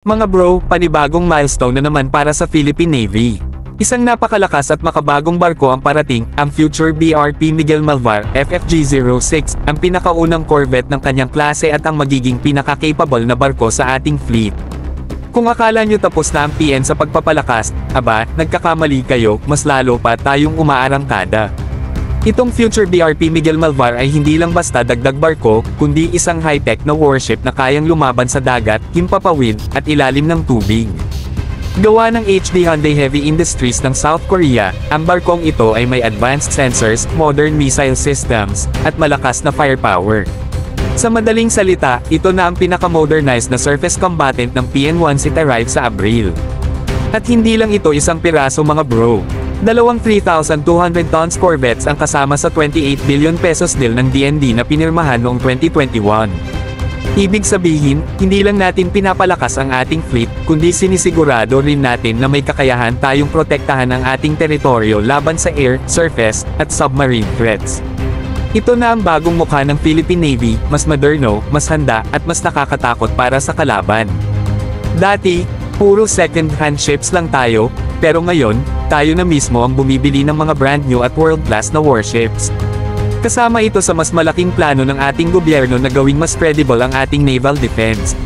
Mga bro, panibagong milestone na naman para sa Philippine Navy. Isang napakalakas at makabagong barko ang parating, ang future BRP Miguel Malvar FFG-06, ang pinakaunang corvette ng kanyang klase at ang magiging pinaka-capable na barko sa ating fleet. Kung akala nyo tapos na ang PN sa pagpapalakas, aba, nagkakamali kayo, mas lalo pa tayong umaarangkada. Itong future BRP Miguel Malvar ay hindi lang basta dagdag barko, kundi isang high-tech na warship na kayang lumaban sa dagat, himpapawid, at ilalim ng tubig. Gawa ng HD Hyundai Heavy Industries ng South Korea, ang barkong ito ay may advanced sensors, modern missile systems, at malakas na firepower. Sa madaling salita, ito na ang pinaka-modernized na surface combatant ng PN-1 arrive sa Abril. At hindi lang ito isang piraso mga bro. Dalawang 3,200 tons corvettes ang kasama sa 28 billion pesos deal ng DND na pinirmahan noong 2021. Ibig sabihin, hindi lang natin pinapalakas ang ating fleet, kundi sinisigurado rin natin na may kakayahan tayong protektahan ang ating teritoryo laban sa air, surface, at submarine threats. Ito na ang bagong mukha ng Philippine Navy, mas moderno, mas handa, at mas nakakatakot para sa kalaban. Dati, puro second-hand ships lang tayo, pero ngayon, tayo na mismo ang bumibili ng mga brand new at world-class na warships. Kasama ito sa mas malaking plano ng ating gobyerno na gawing mas credible ang ating naval defense.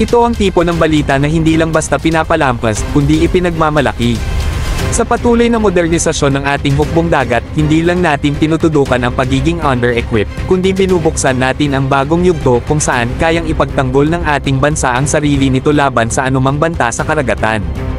Ito ang tipo ng balita na hindi lang basta pinapalampas, kundi ipinagmamalaki. Sa patuloy na modernisasyon ng ating hukbong dagat, hindi lang natin tinutudukan ang pagiging under-equipped, kundi binubuksan natin ang bagong yugto kung saan kayang ipagtanggol ng ating bansa ang sarili nito laban sa anumang banta sa karagatan.